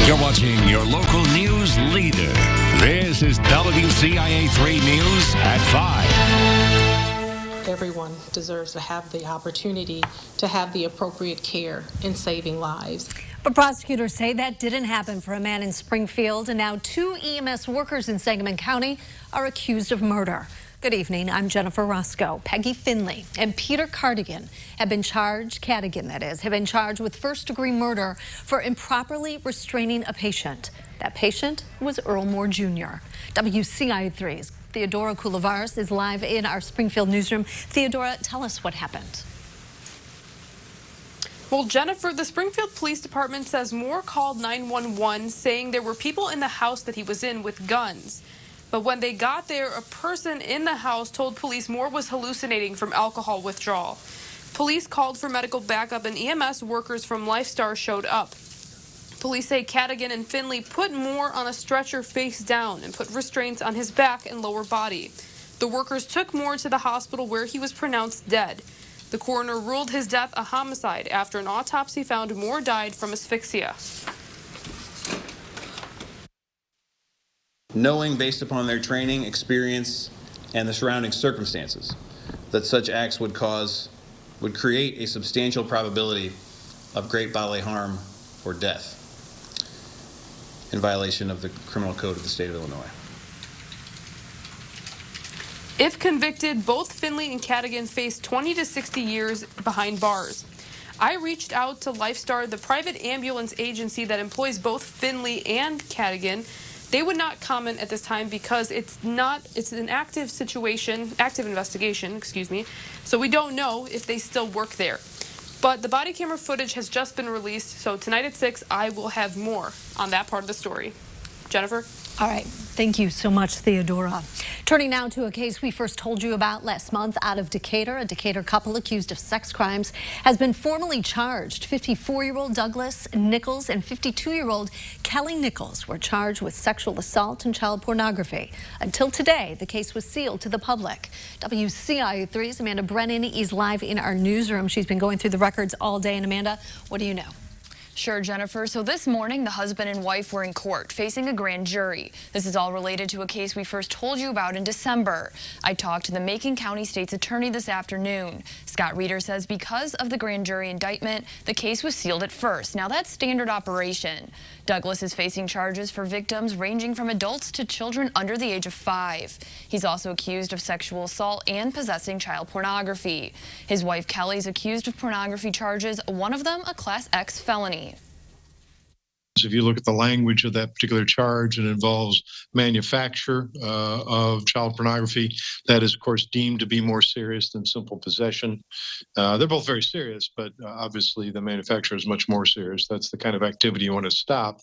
You're watching your local news leader. This is WCIA 3 News at 5. Everyone deserves to have the opportunity to have the appropriate care in saving lives. But prosecutors say that didn't happen for a man in Springfield, and now 2 EMS workers in Sangamon County are accused of murder. Good evening, I'm Jennifer Roscoe. Peggy Finley and Peter Cardigan have been charged, Cadigan that is, have been charged with first-degree murder for improperly restraining a patient. That patient was Earl Moore Jr. WCIA 3's Theodora Coulivaris is live in our Springfield newsroom. Theodora, tell us what happened. Well, Jennifer, the Springfield Police Department says Moore called 911 saying there were people in the house that he was in with guns. But when they got there, a person in the house told police Moore was hallucinating from alcohol withdrawal. Police called for medical backup and EMS workers from Lifestar showed up. Police say Cadigan and Finley put Moore on a stretcher face down and put restraints on his back and lower body. The workers took Moore to the hospital where he was pronounced dead. The coroner ruled his death a homicide after an autopsy found Moore died from asphyxia. Knowing based upon their training, experience, and the surrounding circumstances that such acts would create a substantial probability of great bodily harm or death in violation of the criminal code of the state of Illinois. If convicted, both Finley and Cadigan face 20 to 60 years behind bars. I reached out to Lifestar, the private ambulance agency that employs both Finley and Cadigan. They would not comment at this time because it's an active investigation, so we don't know if they still work there. But the body camera footage has just been released, so tonight at 6, I will have more on that part of the story. Jennifer? All right. Thank you so much, Theodora. Turning now to a case we first told you about last month out of Decatur. A Decatur couple accused of sex crimes has been formally charged. 54-year-old Douglas Nichols and 52-year-old Kelly Nichols were charged with sexual assault and child pornography. Until today, the case was sealed to the public. WCIA 3's Amanda Brennan is live in our newsroom. She's been going through the records all day. And Amanda, what do you know? Sure, Jennifer. So this morning, the husband and wife were in court facing a grand jury. This is all related to a case we first told you about in December. I talked to the Macon County State's attorney this afternoon. Scott Reeder says because of the grand jury indictment, the case was sealed at first. Now that's standard operation. Douglas is facing charges for victims ranging from adults to children under the age of 5. He's also accused of sexual assault and possessing child pornography. His wife Kelly is accused of pornography charges, one of them a Class X felony. If you look at the language of that particular charge, it involves manufacture of child pornography. That is, of course, deemed to be more serious than simple possession. They're both very serious, but obviously the manufacture is much more serious. That's the kind of activity you want to stop.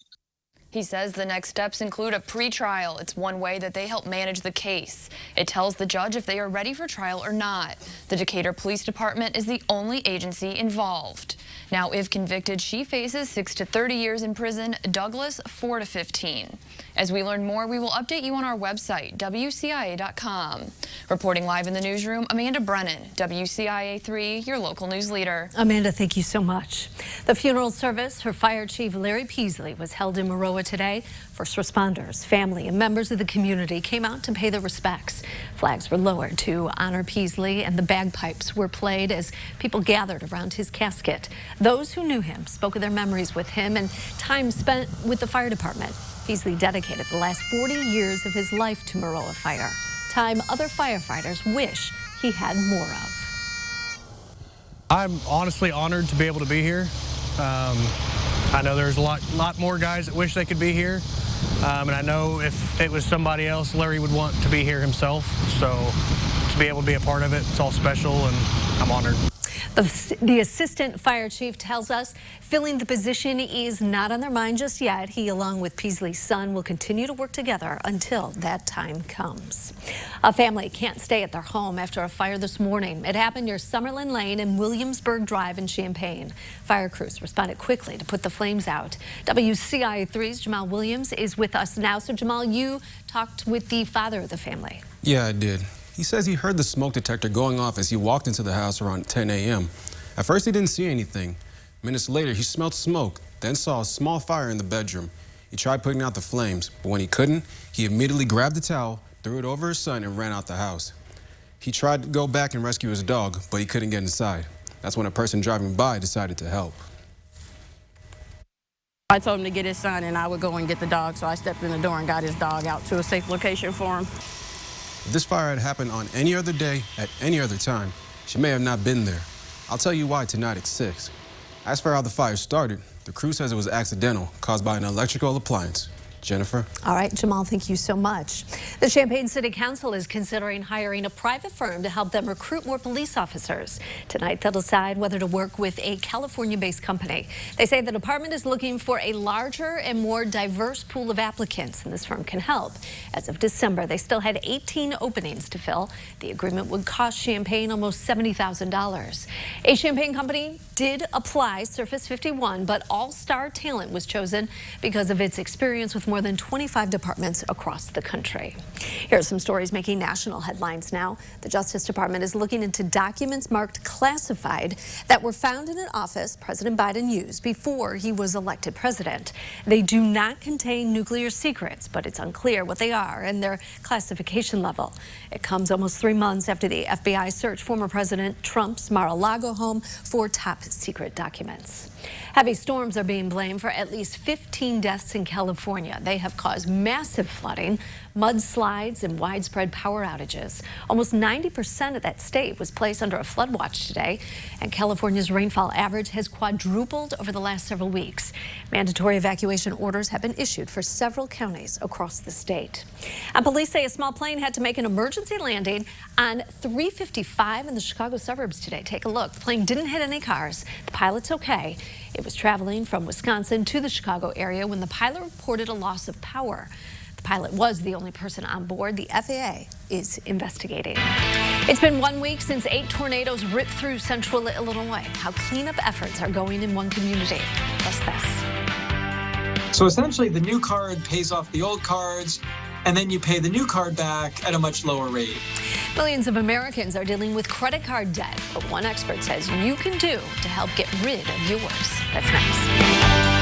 He says the next steps include a pre-trial. It's one way that they help manage the case. It tells the judge if they are ready for trial or not. The Decatur Police Department is the only agency involved. Now, if convicted, she faces 6 to 30 years in prison, Douglas 4 to 15. As we learn more, we will update you on our website, WCIA.com. Reporting live in the newsroom, Amanda Brennan, WCIA 3, your local news leader. Amanda, thank you so much. The funeral service for Fire Chief Larry Peasley was held in Maroa today. First responders, family, and members of the community came out to pay their respects. Flags were lowered to honor Peasley, and the bagpipes were played as people gathered around his casket. Those who knew him spoke of their memories with him and time spent with the fire department. Peasley dedicated the last 40 years of his life to Maroa Fire, time other firefighters wish he had more of. I'm honestly honored to be able to be here. I know there's a lot more guys that wish they could be here, and I know if it was somebody else, Larry would want to be here himself. So to be able to be a part of it, it's all special, and I'm honored. The assistant fire chief tells us filling the position is not on their mind just yet. He, along with Peasley's son, will continue to work together until that time comes. A family can't stay at their home after a fire this morning. It happened near Summerlin Lane and Williamsburg Drive in Champaign. Fire crews responded quickly to put the flames out. WCIA 3's Jamal Williams is with us now. So, Jamal, you talked with the father of the family. Yeah, I did. He says he heard the smoke detector going off as he walked into the house around 10 a.m. At first, he didn't see anything. Minutes later, he smelled smoke, then saw a small fire in the bedroom. He tried putting out the flames, but when he couldn't, he immediately grabbed the towel, threw it over his son, and ran out the house. He tried to go back and rescue his dog, but he couldn't get inside. That's when a person driving by decided to help. I told him to get his son and I would go and get the dog, so I stepped in the door and got his dog out to a safe location for him. If this fire had happened on any other day, at any other time, she may have not been there. I'll tell you why tonight at 6. As for how the fire started, the crew says it was accidental, caused by an electrical appliance. Jennifer? All right, Jamal, thank you so much. The Champaign City Council is considering hiring a private firm to help them recruit more police officers. Tonight, they'll decide whether to work with a California-based company. They say the department is looking for a larger and more diverse pool of applicants, and this firm can help. As of December, they still had 18 openings to fill. The agreement would cost Champaign almost $70,000. A Champaign company did apply, Surface 51, but All-Star Talent was chosen because of its experience with more than 25 departments across the country. Here are some stories making national headlines now. The Justice Department is looking into documents marked classified that were found in an office President Biden used before he was elected president. They do not contain nuclear secrets, but it's unclear what they are and their classification level. It comes almost 3 months after the FBI searched former President Trump's Mar-a-Lago home for top secret documents. Heavy storms are being blamed for at least 15 deaths in California. They have caused massive flooding, mudslides, and widespread power outages. Almost 90% of that state was placed under a flood watch today, and California's rainfall average has quadrupled over the last several weeks. Mandatory evacuation orders have been issued for several counties across the state. And police say a small plane had to make an emergency landing on 355 in the Chicago suburbs today. Take a look. The plane didn't hit any cars. The pilot's okay. It was traveling from Wisconsin to the Chicago area when the pilot reported a loss of power. The pilot was the only person on board. The FAA is investigating. It's been 1 week since 8 tornadoes ripped through central Illinois. How cleanup efforts are going in one community. Plus this. So essentially, the new card pays off the old cards, and then you pay the new card back at a much lower rate. Millions of Americans are dealing with credit card debt, but one expert says you can do to help get rid of yours. That's next.